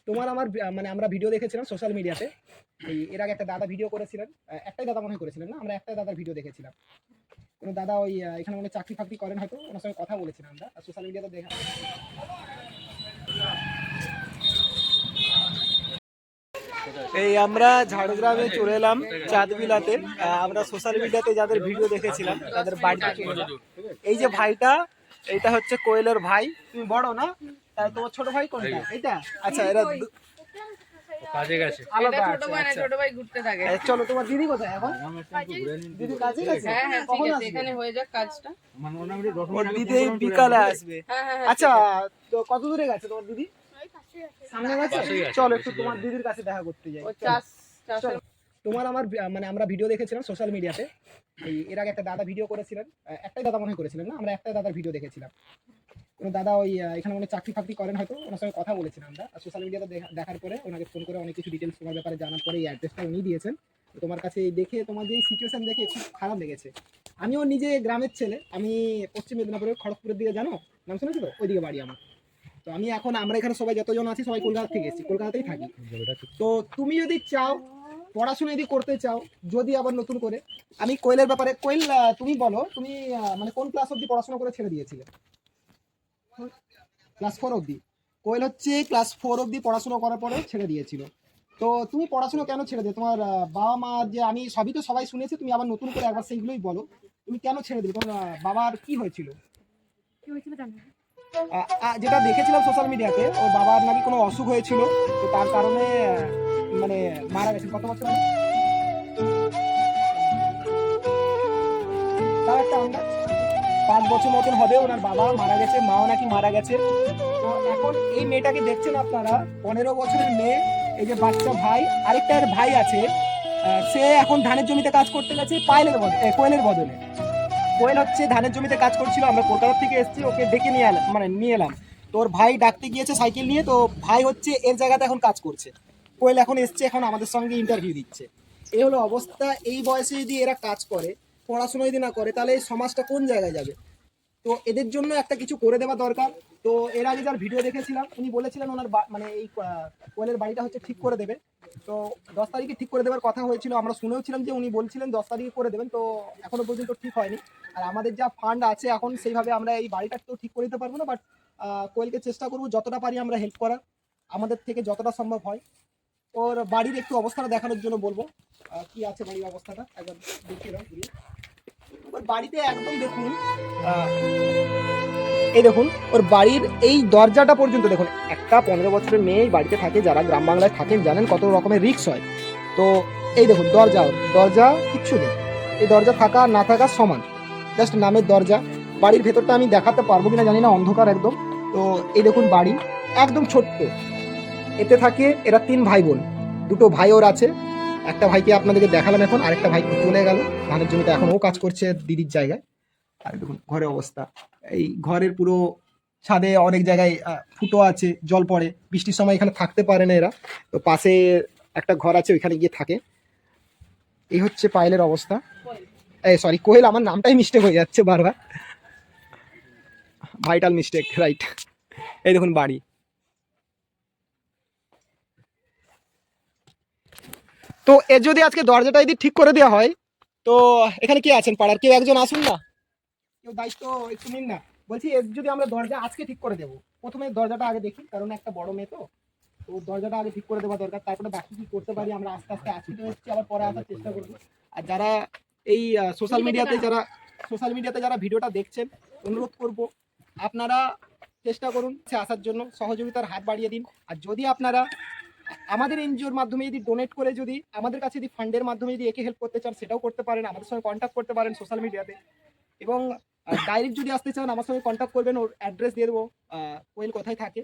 তোমার আমার মানে আমরা ভিডিও দেখেছিলাম সোশ্যাল মিডিয়াতে। এর আগে একটা দাদা ভিডিও করেছিলেন, একটাই দাদা মনে হয় করেছিলেন, না আমরা একটাই দাদার ভিডিও দেখেছিলাম। কোনো দাদা ওই এখানে মনে হয় চাকরি ফাকরি করেন, হয়তো ওনার সঙ্গে কথা বলেছিলাম আমরা সোশ্যাল মিডিয়াতে দেখা। এই আমরা ঝাড়গ্রামে চলে এলাম চাঁদবিলাতে। আমরা সোশ্যাল মিডিয়াতে যাদের ভিডিও দেখেছিলাম তাদের বাড়িতে চলে এলাম। এই যে ভাইটা, এটা হচ্ছে কোয়েলের ভাই। তুমি বড় না? তাই তোমার ছোট ভাই কোনটা? এটা? আচ্ছা, এরা কাজে গেছে। আলাদা আছে। ছোট ভাই না, আচ্ছা। ছোট ভাই ঘুরতে থাকে। চলো, তোমার দিদি কোথায় এখন? দিদি কাজে গেছে? হ্যাঁ হ্যাঁ, ঠিক কখন আছে, আসবে? এখানে হয়ে যাক কাজটা। ওর দিদি এই বিকালে আসবে। হ্যাঁ হ্যাঁ, আচ্ছা, তো কত দূরে গেছে তোমার দিদি? সামনে গেছে? পাশেই আছে, চলো একটু বেশি তোমার দূরে দিদির কাছে দেখা করতে যাই। ও চলো। চাষের। তোমার আমার মানে আমরা ভিডিও দেখেছিলাম সোশ্যাল মিডিয়াতে। এর আগে একটা দাদা ভিডিও করেছিলেন, একটাই দাদা মনে হয় করেছিলেন, না আমরা একটাই দাদার ভিডিও দেখেছিলাম। কোনো দাদা ওই এখানে মনে হয় চাকরি ফাকরি করেন, হয়তো ওনার সঙ্গে কথা বলেছিলাম আমরা সোশ্যাল মিডিয়াতে দেখার পরে ওনাকে ফোন করে অনেক কিছু ডিটেলস তোমার ব্যাপারে জানার পরে এই অ্যাড্রেসটা উনি দিয়েছেন। তো তোমার কাছে এই দেখে, তোমার যে সিচুয়েশন দেখে খুব খারাপ লেগেছে। আমিও নিজে গ্রামের ছেলে, আমি পশ্চিম মেদিনীপুরের খড়গপুরের দিকে, জানো নাম শুনেছি তো, ওইদিকে বাড়ি আমার। তো আমি এখন, আমরা এখানে সবাই যতজন আছি সবাই কলকাতা থেকে এসেছি, কলকাতাতেই থাকি। তো তুমি যদি চাও, পড়াশোনা যদি করতে চাও, যদি আবার নতুন করে, আমি কোয়েলের ব্যাপারে, কোয়েল তুমি বলো, তুমি মানে কোন ক্লাস অবধি পড়াশোনা করে ছেড়ে দিয়েছিলে? ক্লাস 4 অবধি। কোয়েল হচ্ছে ক্লাস 4 অবধি পড়াশোনা করার পরে ছেড়ে দিয়েছিল। তো তুমি পড়াশোনা কেন ছেড়ে দিলে? তোমার বাবা মা, যে আমি সবই তো সবাই শুনেছি, তুমি আবার নতুন করে একবার সেইগুলোই বলো। তুমি কেন ছেড়ে দিলে? তোমার বাবার কি হয়েছিল? যেটা দেখেছিলাম সোশ্যাল মিডিয়াতে, ওর বাবার নাকি কোনো অসুখ হয়েছিল, তো তার কারণে মানে মারা গেছে। কত বছর আগে? তার একটা আন্দাজ 5 বছর মতন হবে ওনার বাবা মারা গেছে, মাও নাকি মারা গেছে। তো এখন এই মেয়েটাকে দেখছেন আপনারা, 15 বছরের মেয়ে। এই যে বাচ্চা ভাই, আরেকটা এর ভাই আছে, সে এখন ধানের জমিতে কাজ করতে গেছে পায়েলের বদলে, কোয়েলের বদলে। কোয়েল হচ্ছে ধানের জমিতে কাজ করছিল, আমরা কলকাতা থেকে এসেছি, ওকে ডেকে নিয়ে এলাম, মানে নিয়ে এলাম। তোর ভাই ডাকতে গিয়েছে সাইকেল নিয়ে, তো ভাই হচ্ছে এর জায়গাতে এখন কাজ করছে। কোয়েল এখন এসছে, এখন আমাদের সঙ্গে ইন্টারভিউ দিচ্ছে। এই হলো অবস্থা। এই বয়সে যদি এরা কাজ করে, পড়াশোনা যদি না করে, তাহলে এই সমাজটা কোন জায়গায় যাবে? তো এদের জন্য একটা কিছু করে দেওয়া দরকার। তো এর আগে যার ভিডিও দেখেছিলাম, উনি বলেছিলেন ওনার মানে এই কোয়েলের বাড়িটা হচ্ছে ঠিক করে দেবে। তো 10 তারিখে ঠিক করে দেওয়ার কথা হয়েছিল, আমরা শুনেওছিলাম যে উনি বলছিলেন 10 তারিখে করে দেবেন। তো এখনো পর্যন্ত ঠিক হয়নি। আর আমাদের যা ফান্ড আছে এখন, সেইভাবে আমরা এই বাড়িটা তো ঠিক করে দিতে পারবো না, বাট কোয়েলকে চেষ্টা করবো যতটা পারি আমরা হেল্প করার, আমাদের থেকে যতটা সম্ভব হয়। ওর বাড়ির একটু অবস্থাটা দেখানোর জন্য বলবো। কি আছে বাড়ির অবস্থাটা একবার দেখিয়ে দাও। ওর বাড়িতে একদম দেখুন, এই দেখুন ওর বাড়ির এই দরজাটা পর্যন্ত দেখুন। একটা 15 বছরের মেয়ে এই বাড়িতে থাকে, যারা গ্রাম বাংলায় থাকেন জানেন কত রকমের রিস্ক হয়। তো এই দেখুন দরজা কিচ্ছু নেই, এই দরজা থাকা আর না থাকা সমান, জাস্ট নামের দরজা। বাড়ির ভেতরটা আমি দেখাতে পারবো কিনা জানি না, অন্ধকার একদম। তো এই দেখুন বাড়ি একদম ছোট্ট। এতে থাকে এরা 3 ভাই বোন, 2টো ভাই ওর আছে। একটা ভাইকে আপনাদেরকে দেখালাম এখন, আরেকটা ভাই চলে গেল ধানের জমিতে, এখন ও কাজ করছে দিদির জায়গায়। আর দেখুন ঘরের অবস্থা, এই ঘরের পুরো ছাদে অনেক জায়গায় ফুটো আছে, জল পড়ে, বৃষ্টির সময় এখানে থাকতে পারে না এরা। তো পাশে একটা ঘর আছে, ওইখানে গিয়ে থাকে। এই হচ্ছে পায়েলের অবস্থা। এই সরি, কোয়েল, আমার নামটাই মিস্টেক হয়ে যাচ্ছে বারবার, ভাইটাল মিস্টেক, রাইট। এই দেখুন বাড়ি। তো এর যদি আজকে দরজাটা যদি ঠিক করে দেওয়া হয়, তো এখানে কে আছেন পাড়ার, কেউ একজন আসুন না, কেউ দায়িত্ব একটু নিন না। বলছি এর যদি আমরা দরজা আজকে ঠিক করে দেবো, প্রথমে দরজাটা আগে দেখি, কারণ একটা বড় মেয়ে তো, তো দরজাটা আগে ঠিক করে দেওয়া দরকার। তারপরে বাকি কি করতে পারি আমরা আস্তে আস্তে, আজকে তো এসেছি, আবার পরে আসার চেষ্টা করবো। আর যারা এই সোশ্যাল মিডিয়াতে যারা ভিডিওটা দেখছেন, অনুরোধ করব আপনারা চেষ্টা করুন আসার জন্য, সহযোগিতার হাত বাড়িয়ে দিন। আর যদি আপনারা আমাদের এনজিওর মাধ্যমে যদি ডোনেট করে, যদি আমাদের কাছে যদি ফান্ডের মাধ্যমে যদি একে হেল্প করতে চান, সেটাও করতে পারেন, আমাদের সঙ্গে কন্ট্যাক্ট করতে পারেন সোশ্যাল মিডিয়াতে। এবং ডাইরেক্ট যদি আসতে চান, আমার সঙ্গে কন্ট্যাক্ট করবেন, ওর অ্যাড্রেস দিয়ে দেবো, কোয়েল কোথায় থাকে।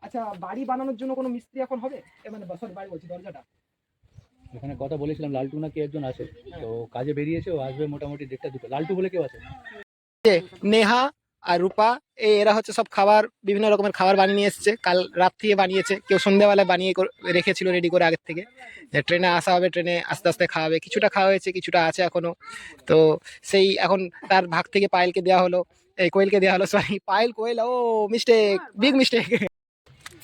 আচ্ছা, বাড়ি বানানোর জন্য কোনো মিস্ত্রি এখন হবে? মানে সরি, বাড়ি বলছি, দরজাটা। এখানে কথা বলেছিলাম, লালটু না কে একজন আছে, তো কাজে বেরিয়েছে, ও আসবে মোটামুটি 1:30-2টা। লালটু বলে কেউ আছে? নেহা আর রূপা, এরা হচ্ছে সব খাবার, বিভিন্ন রকমের খাবার বানিয়ে নিয়ে এসছে, কাল রাত থেকে বানিয়েছে, কেউ সন্ধ্যাবেলায় বানিয়ে রেখেছিল রেডি করে আগের থেকে, যে ট্রেনে আসা হবে, ট্রেনে আস্তে আস্তে খাওয়াবে। কিছুটা খাওয়া হয়েছে, কিছুটা আছে এখনো। তো সেই এখন তার ভাগ থেকে পায়েলকে দেওয়া হলো, এই কোয়েলকে দেওয়া হলো, সরি পায়েল কোয়েল, ও মিস্টেক, বিগ মিস্টেক।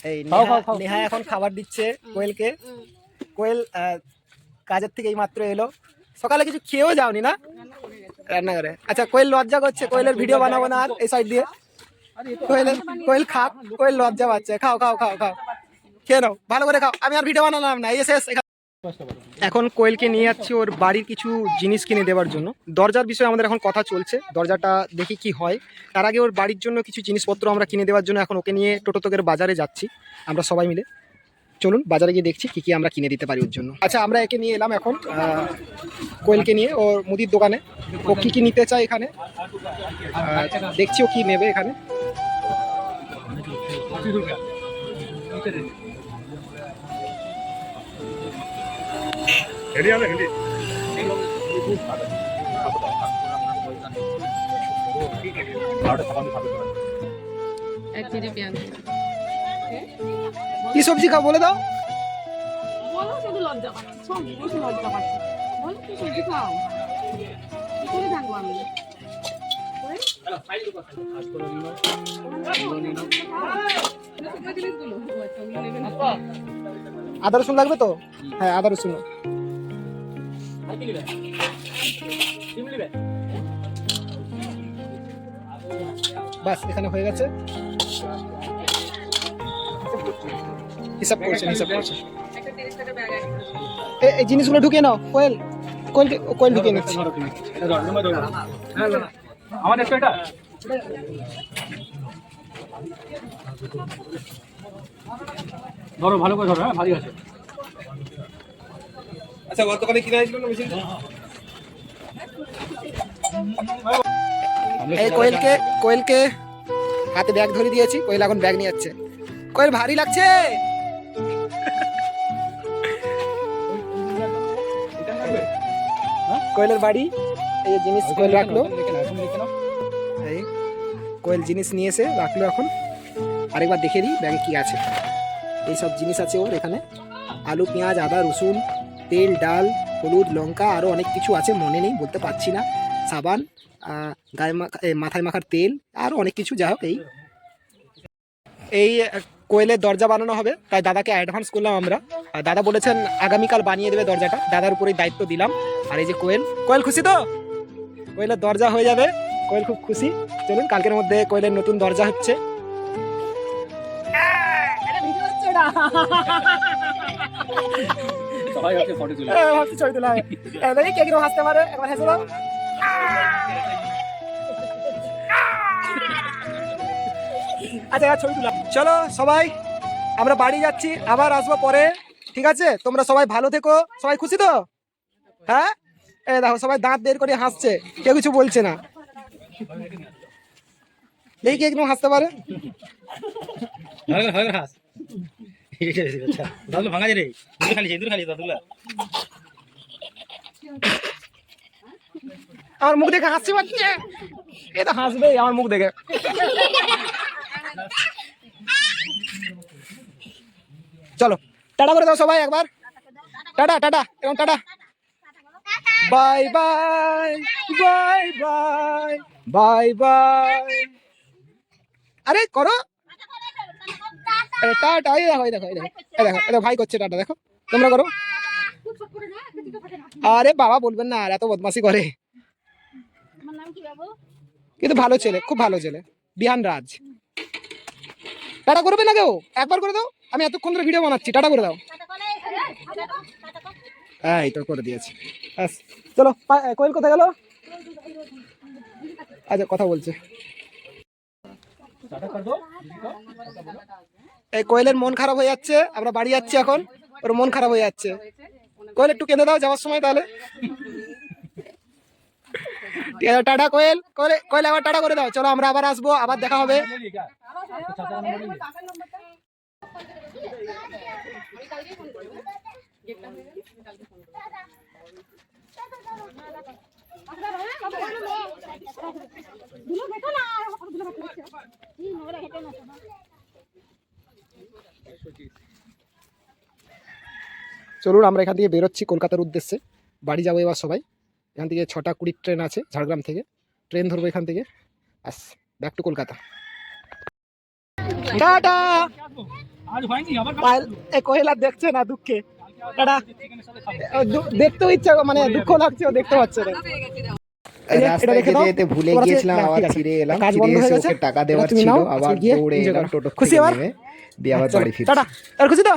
এই খাও, খাও, খাও। নেহা এখন খাবার দিচ্ছে কোয়েলকে। কোয়েল কাজের থেকে এই মাত্র এলো। সকালে কিছু খেয়েও যাওনি না রান্না করে? আচ্ছা, কোয়েল লজ্জা করছে, কোয়েলের ভিডিও বানাবো না আর এই সাইড দিয়ে। কোয়েল খাক, কোয়েল লজ্জা পাচ্ছে। খাও খাও খাও খাও, খেয়ে নাও, ভালো করে খাও। আমি আর ভিডিও বানালাম না, এই শেষ। এখন কোয়েলকে নিয়ে যাচ্ছি ওর বাড়ির কিছু জিনিস কিনে দেওয়ার জন্য। দরজার বিষয়ে আমাদের এখন কথা চলছে, দরজাটা দেখি কি হয়। তার আগে ওর বাড়ির জন্য কিছু জিনিসপত্র আমরা কিনে দেওয়ার জন্য এখন ওকে নিয়ে টোটোতকের বাজারে যাচ্ছি আমরা সবাই মিলে। চলুন বাজারে গিয়ে দেখছি কি আমরা কিনে দিতে পারি ওর জন্য। আচ্ছা, আমরা একে নিয়ে এলাম এখন কোয়েলকে নিয়ে ওর মুদির দোকানে। ও কি নিতে চায় এখানে দেখছি, ও কি নেবে এখানে। এক কেজি পেঁয়াজ কি সবজি খাও বলে দাও। বলো, শুধু লজ্জা পাচ্ছি, সব বেশি লজ্জা পাচ্ছি। বলো কি সবজি খাও, কি করে থাকবো আমি? আদা রসুন লাগবে তো? হ্যাঁ, আদা রসুন। বাস, এখানে হয়ে গেছে। হিসাব করছেন, হিসাব করছেন। একটা 30 টাকা ব্যাগ আছে। এই জিনিসগুলো ঢুকিয়ে নাও। কোয়েল কোয়েল ঢুকিয়ে নিচ্ছে। আমার দেখছো এটা ধরো, ভালো করে ধরো। হ্যাঁ, ভারী আছে। আচ্ছা, গতকালে কিনে আসলো না মেশিন? এই কোয়েলকে হাতে ব্যাগ ধরে দিয়েছি। কোয়েল এখন ব্যাগ নিয়ে যাচ্ছে। কোয়েল ভারী লাগছে। কোয়েলের বাড়ি, এই জিনিস কোয়েল রাখলো। এই কোয়েল জিনিস নিয়ে এসে রাখলো। এখন আরেকবার দেখে দিই ব্যাগে কি আছে। এই সব জিনিস আছে ওর এখানে। আলু, পেঁয়াজ, আদা, রসুন, তেল, ডাল, হলুদ, লঙ্কা, আরও অনেক কিছু আছে, মনে নেই, বলতে পারছি না। সাবান, গায়ে মাথায় মাখার তেল, আরও অনেক কিছু। যাই হোক, এই কোয়েলের দরজা বানানো হবে, তাই দাদাকে অ্যাডভান্স করলাম আমরা। আর দাদা বলেছেন আগামীকাল বানিয়ে দেবে দরজাটা। দাদার উপরেই দায়িত্ব দিলাম। আর এই যে কোয়েল খুশি তো? কোয়েলের দরজা হয়ে যাবে, কোয়েল খুব খুশি। চলুন, কালকের মধ্যে কোয়েলের নতুন দরজা হচ্ছে। সবাই হচ্ছে ফটো তুলে। ভাবছি ছবি তোলা হবে। দেখি কে কিরকম হাসতে পারে, একবার হেসে দাও। আচ্ছা, ছবি তুলা। চলো সবাই, আমরা বাড়ি যাচ্ছি, আবার আসবো পরে। ঠিক আছে, তোমরা সবাই ভালো থেকো। সবাই খুশি তো? হ্যাঁ, এই দেখো সবাই দাঁত বের করে হাসছে, কেউ কিছু বলছে না। দেখি কে কিরকম হাসতে পারে। হাস ভাঙা যায় রে, ইঁদুর খালি দাদুলা। আমার মুখ দেখে হাসি পাচ্ছে। এ তো হাসবে আমার মুখ দেখে। চলো, টাটা করে দাও সবাই একবার। টাটা টাটা, এবং tata. Bye bye bye bye bye bye. আরে করো টাটা। এই দেখো, এই দেখো, এই দেখো, এই দেখো, এই দেখো, ভাই করছে টাটা। দেখো, তোমরা করো। আরে বাবা বলবেন না, আর এত বদমাশি করে। কিন্তু ভালো ছেলে, খুব ভালো ছেলে, বিহান রাজ। টাটা করবে না কেউ? একবার করে দাও। আমি এতক্ষণ ধরে ভিডিও বানাচ্ছি, টাটা করে দাও। এই তো করে দিয়েছি। চলো, কোয়েল কোথায় গেল? আচ্ছা, কথা বলছে। এই কোয়েলের মন খারাপ হয়ে যাচ্ছে, আমরা বাড়ি যাচ্ছি এখন। ওর মন খারাপ হয়ে যাচ্ছে। কোয়েল একটু কেঁদে দাও যাওয়ার সময় তাহলে। ঠিক আছে, টাটা কোয়েল। কোয়েল আবার টাটা করে দাও। চলো, আমরা আবার আসবো, আবার দেখা হবে। চলুন, আমরা এখান থেকে বেরোচ্ছি কলকাতার উদ্দেশ্যে। বাড়ি যাবো এবার সবাই। এখান থেকে 6:20 ট্রেন আছে ঝাড়গ্রাম থেকে। ট্রেন ধরবো এখান থেকে। Back to Kolkata. Tata. Payel এই কোয়েলা দেখছে না দুঃখে, টাটা। দেখতেও ইচ্ছা মানে দুঃখ লাগছে, ও দেখতে পাচ্ছে না। এই যে, এটা রাস্তায় রেখে দাও। যেতে যেতে ভুলে তোমার কাছে- গিয়েছিলাম, না, আবার ঠিক আছে। ফিরে এলাম, কাজ ফিরে বন্ধ হয়ে এসে গেছে। ওকে টাকা দেওয়ার তুমি ছিল, নাও, আবার আজকে গিয়ে দৌড়ে enjoy এলাম করো। টোটো খুশি থেকে এবার? নেমে, দিয়ে আবার আচ্ছা, বাড়ি ফিরছি। টাটা। আর খুশি তো?